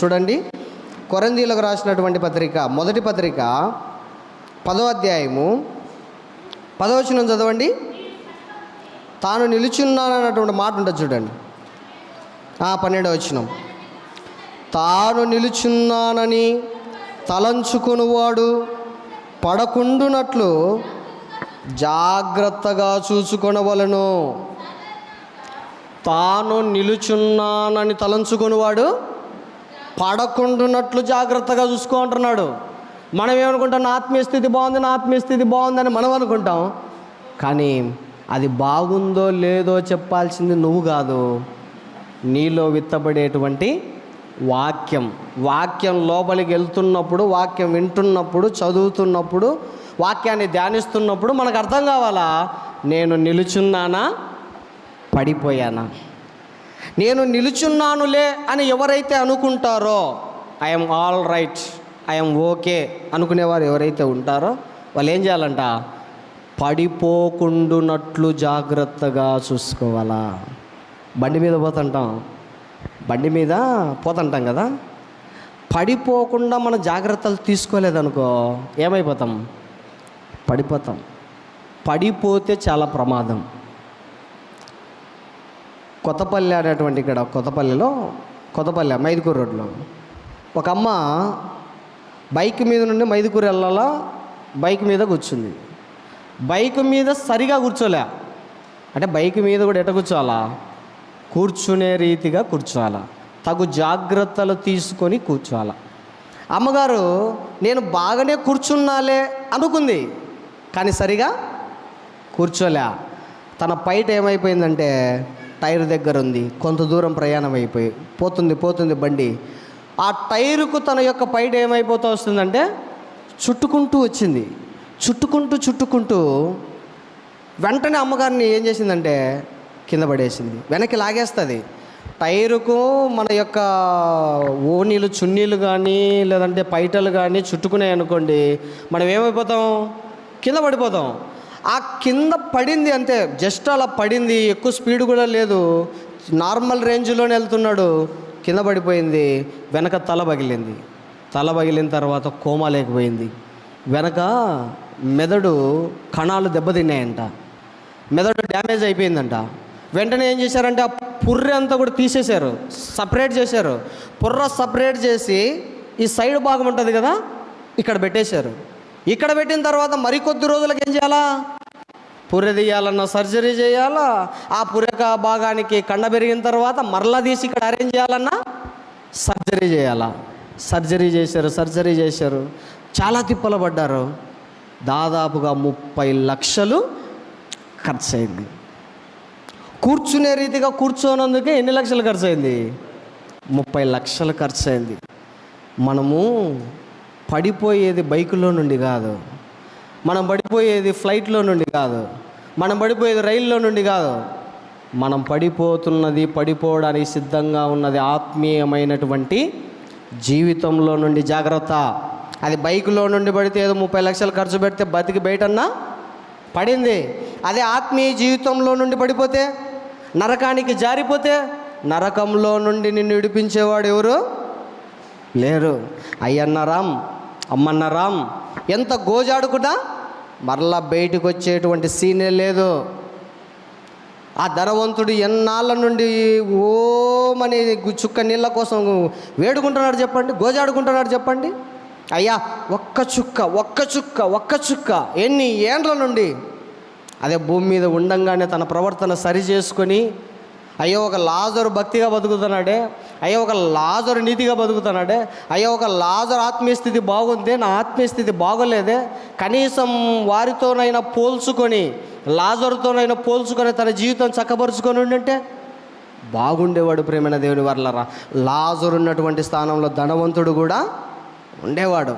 చూడండి, కొరింథీయులకు రాసినటువంటి పత్రిక, మొదటి పత్రిక 10వ అధ్యాయము 10వ వచనం చదవండి. తాను నిలుచున్నానన్నటువంటి మాట ఉంటుంది చూడండి. 12వ వచనం. తాను నిలుచున్నానని తలంచుకొనువాడు పడకుండునట్లు జాగ్రత్తగా చూసుకొనవలెను. తాను నిలుచున్నానని తలంచుకొనివాడు పడకుండునట్లు జాగ్రత్తగా చూసుకో అంటున్నాడు. మనం ఏమనుకుంటాం, నా ఆత్మీయ స్థితి బాగుంది, నా ఆత్మీయ స్థితి బాగుందని మనం అనుకుంటాం. కానీ అది బాగుందో లేదో చెప్పాల్సింది నువ్వు కాదు, నీలో విత్తబడేటువంటి వాక్యం లోపలికి వెళ్తున్నప్పుడు, వాక్యం వింటున్నప్పుడు, చదువుతున్నప్పుడు, వాక్యాన్ని ధ్యానిస్తున్నప్పుడు మనకు అర్థం కావాలా, నేను నిలుచున్నానా, పడిపోయానా. నేను నిలుచున్నానులే అని ఎవరైతే అనుకుంటారో, I'm all right, I'm okay అనుకునేవారు ఎవరైతే ఉంటారో వాళ్ళు ఏం చేయాలంట, పడిపోకుండునట్లు జాగ్రత్తగా చూసుకోవాలా. బండి మీద పోతుంటాం కదా, పడిపోకుండా మనం జాగ్రత్తలు తీసుకోలేదనుకో ఏమైపోతాం, పడిపోతాం. పడిపోతే చాలా ప్రమాదం. కొత్తపల్లి అనేటువంటి ఇక్కడ కొత్తపల్లి మైదుకూరు రోడ్లో ఒక అమ్మ బైక్ మీద నుండి మైదుకూరు వెళ్ళాలా, బైక్ మీద కూర్చుంది. బైక్ మీద సరిగా కూర్చోలే, అంటే బైక్ మీద కూడా ఎట కూర్చోవాలా, కూర్చునే రీతిగా కూర్చోవాలా, తగు జాగ్రత్తలు తీసుకొని కూర్చోవాలా. అమ్మగారు నేను బాగానే కూర్చున్నాలే అనుకుంది, కానీ సరిగా కూర్చోలే. తన పైట ఏమైపోయిందంటే టైర్ దగ్గర ఉంది, కొంత దూరం ప్రయాణం అయిపోయి పోతుంది బండి. ఆ టైరుకు తన యొక్క పైట ఏమైపోతూ వస్తుందంటే చుట్టుకుంటూ వచ్చింది. చుట్టుకుంటూ వెంటనే అమ్మగారిని ఏం చేసిందంటే కింద పడేసింది. వెనక్కి లాగేస్తుంది. టైరుకు మన యొక్క ఓనీలు, చున్నీలు కానీ లేదంటే పైటలు కానీ చుట్టుకున్నాయి అనుకోండి, మనం ఏమైపోతాం, కింద పడిపోతాం. ఆ కింద పడింది అంతే, జస్ట్ అలా పడింది, ఎక్కువ స్పీడ్ కూడా లేదు, నార్మల్ రేంజ్లోనే వెళ్తున్నాడు, కింద పడిపోయింది. వెనక తల పగిలిన తర్వాత కోమా లేకపోయింది. వెనక మెదడు కణాలు దెబ్బతిన్నాయంట, మెదడు డ్యామేజ్ అయిపోయిందంట. వెంటనే ఏం చేశారంటే ఆ పుర్రె అంతా కూడా తీసేశారు, సపరేట్ చేశారు. పుర్ర సపరేట్ చేసి ఈ సైడ్ భాగం ఉంటుంది కదా, ఇక్కడ పెట్టేశారు. ఇక్కడ పెట్టిన తర్వాత మరికొద్ది రోజులకు ఏం చేయాలా, పుర్రె తీయాలన్నా సర్జరీ చేయాలా, ఆ పుర్రెక భాగానికి కండ పెరిగిన తర్వాత మరలా తీసి ఇక్కడ అరేంజ్ చేయాలన్నా సర్జరీ చేయాలా. సర్జరీ చేశారు. చాలా తిప్పలు పడ్డారు. దాదాపుగా 30 లక్షలు ఖర్చు అయింది. కూర్చునే రీతిగా కూర్చోనందుకే ఎన్ని లక్షలు ఖర్చు అయింది, 30 లక్షలు ఖర్చు అయింది. మనము పడిపోయేది బైకులో నుండి కాదు, మనం పడిపోయేది ఫ్లైట్లో నుండి కాదు, మనం పడిపోయేది రైల్లో నుండి కాదు. మనం పడిపోవడానికి సిద్ధంగా ఉన్నది ఆత్మీయమైనటువంటి జీవితంలో నుండి. జాగ్రత్త. అది బైకులో నుండి పడితే ఏదో 30 లక్షలు ఖర్చు పెడితే బతికి బయటన్నా పడింది. అదే ఆత్మీయ జీవితంలో నుండి పడిపోతే, నరకానికి జారిపోతే, నరకంలో నుండి నిన్ను విడిపించేవాడు ఎవరు లేరు. అయ్యన్నరాం, అమ్మన్నరాం ఎంత గోజాడుకున్నా మరలా బయటకు వచ్చేటువంటి సీనే లేదు. ఆ ధనవంతుడు ఎన్నాళ్ళ నుండి ఓమని చుక్క నీళ్ళ కోసం వేడుకుంటున్నాడు చెప్పండి, గోజాడుకుంటున్నాడు చెప్పండి. అయ్యా ఒక్క చుక్క ఎన్ని ఏండ్ల నుండి. అదే భూమి మీద ఉండంగానే తన ప్రవర్తన సరి చేసుకొని, అయ్యో ఒక లాజరు భక్తిగా బతుకుతున్నాడే, అయ్యో ఒక లాజరు నీతిగా బతుకుతున్నాడే, అయ్యో ఒక లాజరు ఆత్మీయ స్థితి బాగుందే, నా ఆత్మీయ స్థితి బాగోలేదే, కనీసం వారితోనైనా పోల్చుకొని, లాజరుతోనైనా పోల్చుకొని తన జీవితం చక్కపరుచుకొని ఉండింటే బాగుండేవాడు. ప్రేమైన దేవుని వర్లరా, లాజరు ఉన్నటువంటి స్థానంలో ధనవంతుడు కూడా ఉండేవాడు.